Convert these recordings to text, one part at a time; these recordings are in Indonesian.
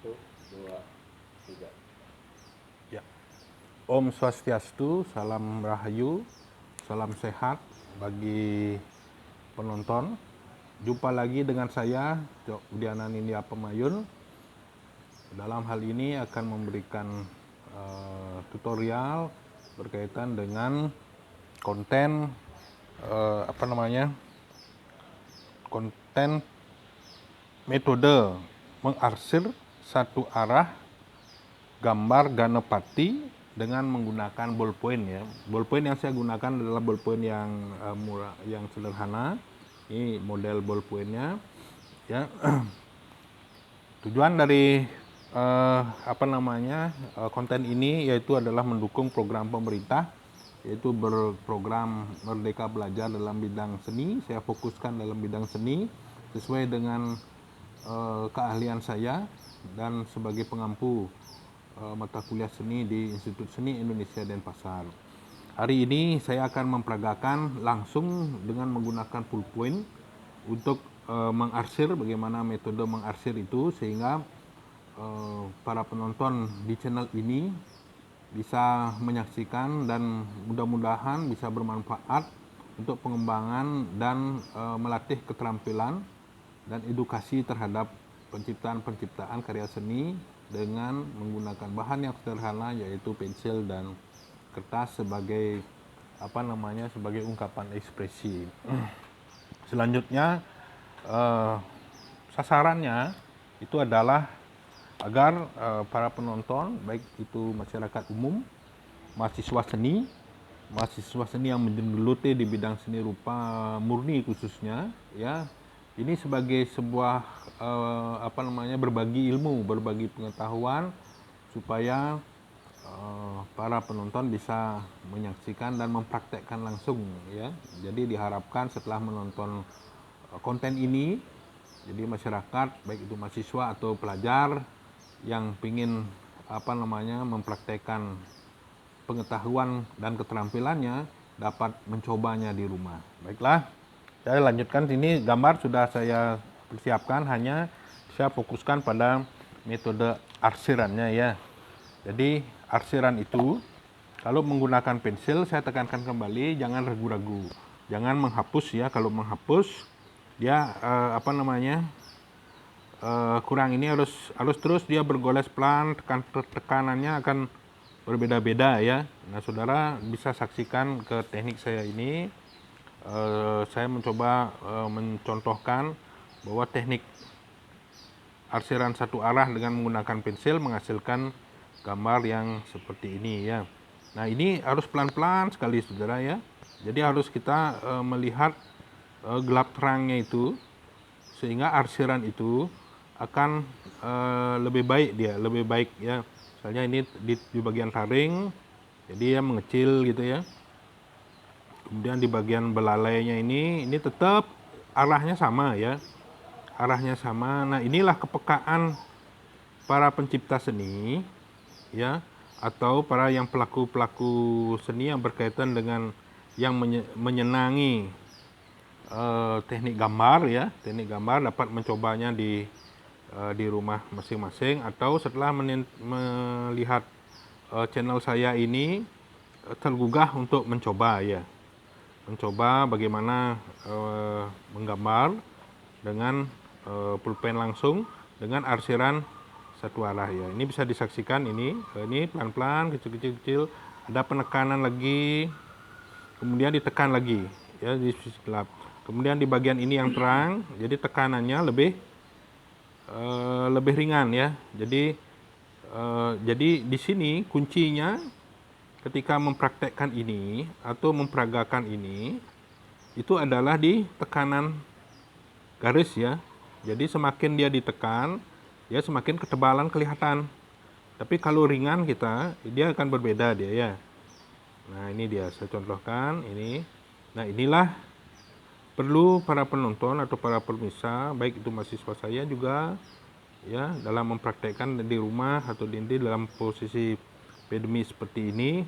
Satu, dua, tiga. Ya. Om Swastiastu, salam rahayu, salam sehat bagi penonton. Jumpa lagi dengan saya, Cok Budiana Nindya Pemayun. Dalam hal ini akan memberikan tutorial berkaitan dengan konten konten metode mengarsir satu arah gambar Ganapati dengan menggunakan ballpoint ya. Ballpoint yang saya gunakan adalah ballpoint yang murah, yang sederhana. Ini model ballpointnya ya. Tujuan dari konten ini yaitu adalah mendukung program pemerintah, yaitu berprogram Merdeka Belajar dalam bidang seni. Saya fokuskan dalam bidang seni sesuai dengan keahlian saya dan sebagai pengampu mata kuliah seni di Institut Seni Indonesia Denpasar. Hari ini saya akan memperagakan langsung dengan menggunakan ballpoint untuk mengarsir, bagaimana metode mengarsir itu, sehingga para penonton di channel ini bisa menyaksikan dan mudah-mudahan bisa bermanfaat untuk pengembangan dan melatih keterampilan dan edukasi terhadap penciptaan karya seni dengan menggunakan bahan yang sederhana, yaitu pensil dan kertas sebagai sebagai ungkapan ekspresi. Selanjutnya sasarannya itu adalah agar para penonton, baik itu masyarakat umum, mahasiswa seni yang menggeluti di bidang seni rupa murni khususnya ya, ini sebagai sebuah berbagi ilmu, berbagi pengetahuan supaya para penonton bisa menyaksikan dan mempraktekkan langsung ya. Jadi diharapkan setelah menonton konten ini, jadi masyarakat baik itu mahasiswa atau pelajar yang ingin mempraktekkan pengetahuan dan keterampilannya dapat mencobanya di rumah. Baiklah, saya lanjutkan. Sini gambar sudah saya persiapkan, hanya saya fokuskan pada metode arsirannya ya. Jadi arsiran itu kalau menggunakan pensil, saya tekankan kembali, jangan ragu-ragu, jangan menghapus ya. Kalau menghapus dia kurang, ini harus terus dia bergoles pelan, tekanannya akan berbeda-beda ya. Nah, saudara bisa saksikan ke teknik saya ini. Saya mencoba mencontohkan bahwa teknik arsiran satu arah dengan menggunakan pensil menghasilkan gambar yang seperti ini ya. Nah, ini harus pelan-pelan sekali saudara ya. Jadi harus kita melihat gelap terangnya itu, sehingga arsiran itu akan lebih baik ya. Misalnya ini di bagian taring, jadi ya mengecil gitu ya. Kemudian di bagian belalainya ini tetap arahnya sama ya. Arahnya sama. Nah, inilah kepekaan para pencipta seni ya, atau para yang pelaku seni yang berkaitan dengan yang menyenangi teknik gambar ya. Teknik gambar dapat mencobanya di rumah masing-masing, atau setelah melihat channel saya ini tergugah untuk mencoba ya. Mencoba bagaimana menggambar dengan pulpen langsung dengan arsiran satu arah ya. Ini bisa disaksikan, ini pelan-pelan, kecil-kecil, ada penekanan lagi, kemudian ditekan lagi ya di sisi gelap. Kemudian di bagian ini yang terang, jadi tekanannya lebih ringan ya. Jadi di sini kuncinya ketika mempraktekkan ini atau memperagakan ini, itu adalah di tekanan garis ya. Jadi semakin dia ditekan, ya semakin ketebalan kelihatan. Tapi kalau ringan dia akan berbeda dia ya. Nah, ini dia saya contohkan ini. Nah, inilah perlu para penonton atau para pemirsa, baik itu mahasiswa saya juga ya, dalam mempraktekkan di rumah atau dalam posisi pandemi seperti ini,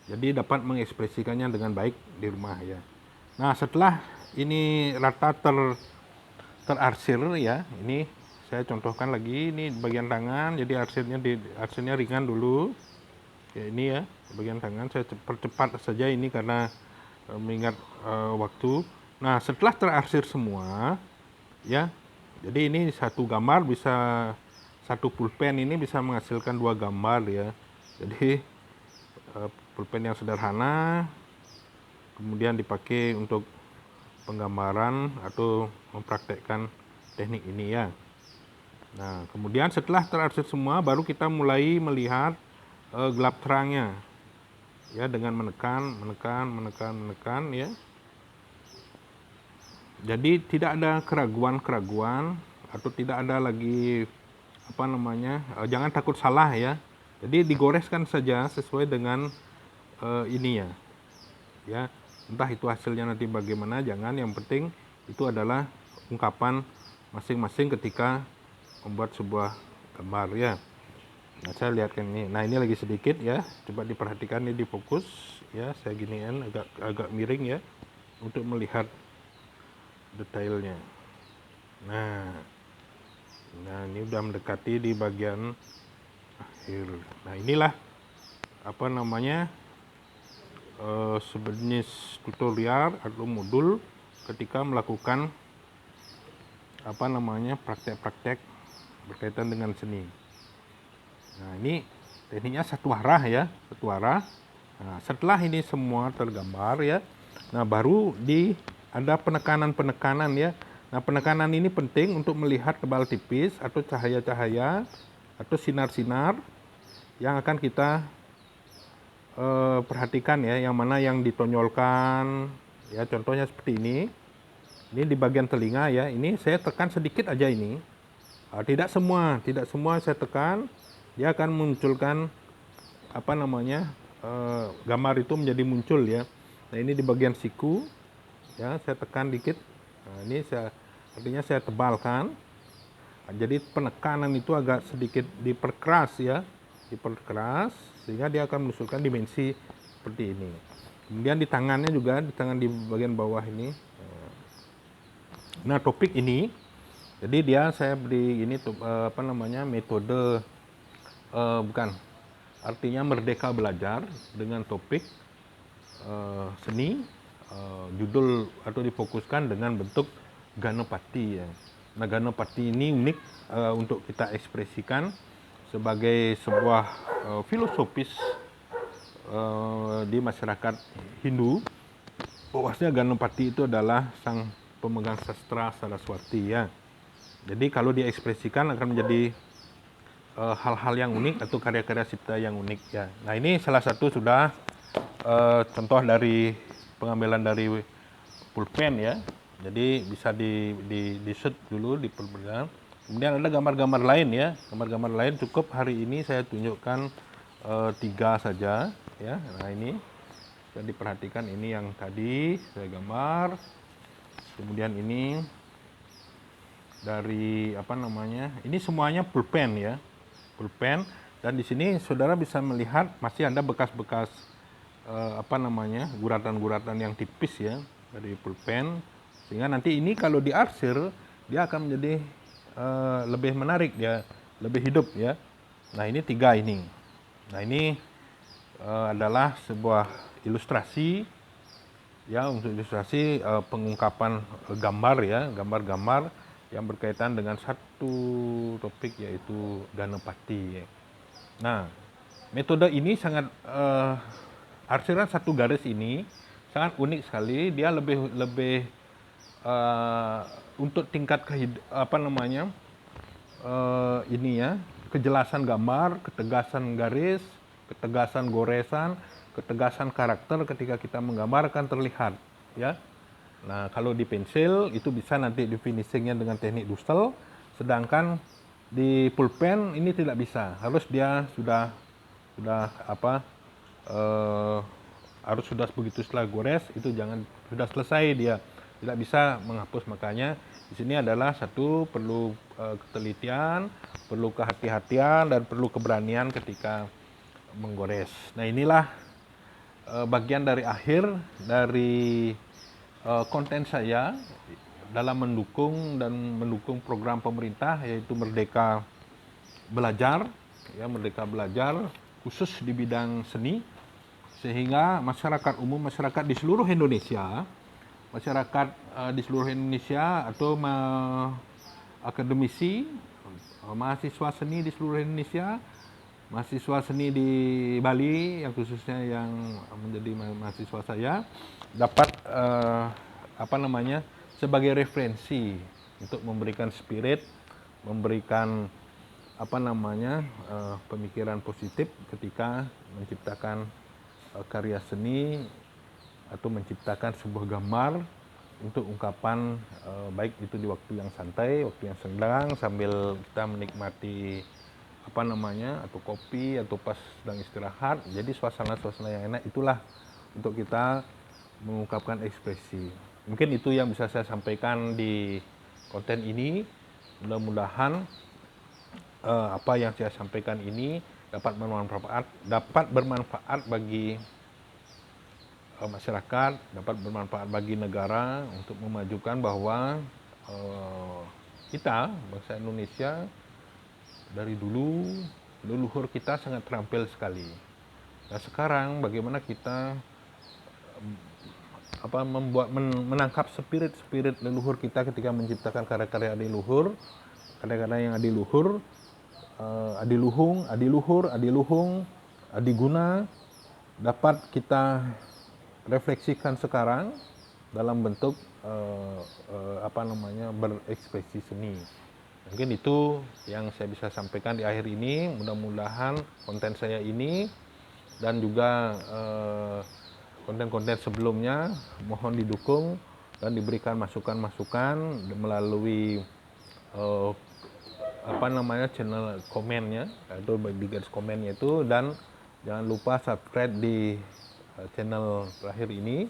jadi dapat mengekspresikannya dengan baik di rumah ya. Nah, setelah ini rata terarsir ya, ini saya contohkan lagi, ini bagian tangan, jadi arsirnya ringan dulu. Ya ini ya, bagian tangan saya percepat saja ini karena mengingat waktu. Nah, setelah terarsir semua, ya, jadi ini satu gambar bisa, satu pulpen ini bisa menghasilkan 2 gambar ya. Jadi pulpen yang sederhana, kemudian dipakai untuk penggambaran atau mempraktekkan teknik ini ya. Nah, kemudian setelah terarsir semua, baru kita mulai melihat gelap terangnya, ya, dengan menekan ya. Jadi tidak ada keraguan atau tidak ada lagi jangan takut salah ya. Jadi digoreskan saja sesuai dengan ini ya. Entah itu hasilnya nanti bagaimana, jangan, yang penting itu adalah ungkapan masing-masing ketika membuat sebuah gambar ya. Nah, saya lihatkan ini. Nah, ini lagi sedikit ya. Coba diperhatikan, ini di fokus ya. Saya ginian agak miring ya untuk melihat detailnya. Nah, ini udah mendekati di bagian akhir. Nah, inilah sejenis tutorial atau modul ketika melakukan praktek-praktek berkaitan dengan seni. Nah, ini tekniknya satu arah ya, satu arah. Nah, setelah ini semua tergambar ya, nah baru ada penekanan ya. Nah, penekanan ini penting untuk melihat tebal tipis atau cahaya-cahaya atau sinar-sinar yang akan kita perhatikan ya, yang mana yang ditonjolkan ya. Contohnya seperti ini di bagian telinga ya. Ini saya tekan sedikit aja ini. Tidak semua saya tekan, dia akan munculkan gambar itu menjadi muncul ya. Nah, ini di bagian siku ya, saya tekan dikit. Nah, ini artinya saya tebalkan. Nah, jadi penekanan itu agak sedikit diperkeras ya, diperkeras sehingga dia akan menunjukkan dimensi seperti ini. Kemudian di tangannya juga, di tangan di bagian bawah ini. Nah, topik ini, jadi saya beri ini metode artinya merdeka belajar dengan topik seni, judul atau difokuskan dengan bentuk Ganapati ya. Nah, Ganapati ini unik untuk kita ekspresikan sebagai sebuah filosofis di masyarakat Hindu. Bahwasanya Ganapati itu adalah sang pemegang sastra Saraswati ya. Jadi kalau diekspresikan akan menjadi hal-hal yang unik atau karya-karya cipta yang unik ya. Nah, ini salah satu sudah contoh dari pengambilan dari pulpen ya. Jadi bisa di shoot dulu di pulpen. Kemudian ada gambar-gambar lain ya. Gambar-gambar lain cukup hari ini saya tunjukkan 3 saja ya. Nah, ini bisa diperhatikan, ini yang tadi saya gambar. Kemudian ini dari ini semuanya pulpen ya. Pulpen, dan di sini saudara bisa melihat masih ada bekas-bekas guratan-guratan yang tipis ya dari pulpen, sehingga nanti ini kalau diarsir dia akan menjadi lebih menarik ya, lebih hidup ya. Nah, ini 3 ini. Nah, ini adalah sebuah ilustrasi ya, untuk ilustrasi pengungkapan gambar ya, gambar-gambar yang berkaitan dengan satu topik yaitu Ganapati ya. Nah, metode ini sangat arsiran satu garis ini sangat unik sekali. Dia lebih untuk tingkat kejelasan gambar, ketegasan garis, ketegasan goresan, ketegasan karakter ketika kita menggambarkan terlihat ya. Nah, kalau di pensil itu bisa nanti di finishingnya dengan teknik dusel, sedangkan di pulpen ini tidak bisa, harus dia harus sudah begitu setelah gores itu sudah selesai, dia tidak bisa menghapus. Makanya di sini adalah perlu ketelitian, perlu kehati-hatian, dan perlu keberanian ketika menggores. Nah, inilah bagian dari akhir dari konten saya dalam mendukung program pemerintah yaitu Merdeka Belajar, ya Merdeka Belajar khusus di bidang seni, sehingga masyarakat umum, masyarakat di seluruh Indonesia, atau akademisi, mahasiswa seni di seluruh Indonesia, mahasiswa seni di Bali yang khususnya yang menjadi mahasiswa saya dapat sebagai referensi untuk memberikan spirit, memberikan pemikiran positif ketika menciptakan karya seni atau menciptakan sebuah gambar untuk ungkapan, baik itu di waktu yang santai, waktu yang senggang sambil kita menikmati atau kopi atau pas sedang istirahat. Jadi suasana-suasana yang enak itulah untuk kita mengungkapkan ekspresi. Mungkin itu yang bisa saya sampaikan di konten ini. Mudah-mudahan apa yang saya sampaikan ini dapat bermanfaat bagi masyarakat, dapat bermanfaat bagi negara untuk memajukan bahwa kita bangsa Indonesia dari dulu leluhur kita sangat terampil sekali. Nah sekarang bagaimana kita menangkap spirit leluhur kita ketika menciptakan karya-karya adiluhur, karya-karya yang adiluhur, adiluhung, adiguna dapat kita refleksikan sekarang dalam bentuk berekspresi seni. Mungkin itu yang saya bisa sampaikan di akhir ini. Mudah-mudahan konten saya ini dan juga konten-konten sebelumnya mohon didukung dan diberikan masukan-masukan melalui channel komennya atau di garis komennya itu, dan jangan lupa subscribe di channel terakhir ini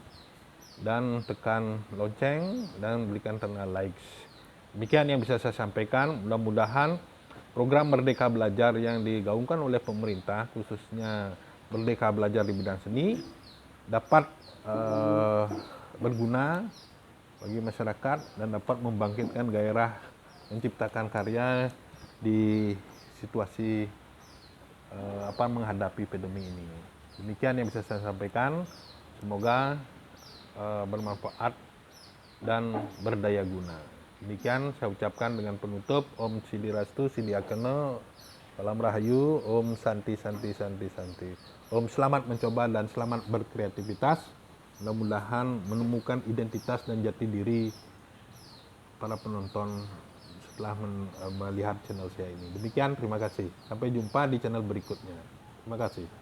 dan tekan lonceng dan berikan tanda likes. Demikian yang bisa saya sampaikan. Mudah-mudahan program Merdeka Belajar yang digaungkan oleh pemerintah, khususnya Merdeka Belajar di bidang seni, dapat berguna bagi masyarakat dan dapat membangkitkan gairah menciptakan karya di situasi menghadapi pandemi ini. Demikian yang bisa saya sampaikan. Semoga bermanfaat dan berdaya guna. Demikian saya ucapkan dengan penutup. Om Sidirastu Sidiakeno, Salam Rahayu, Om Santi Santi Santi Santi. Om selamat mencoba dan selamat berkreativitas. Mudah-mudahan menemukan identitas dan jati diri para penonton setelah melihat channel saya ini. Demikian, terima kasih. Sampai jumpa di channel berikutnya. Terima kasih.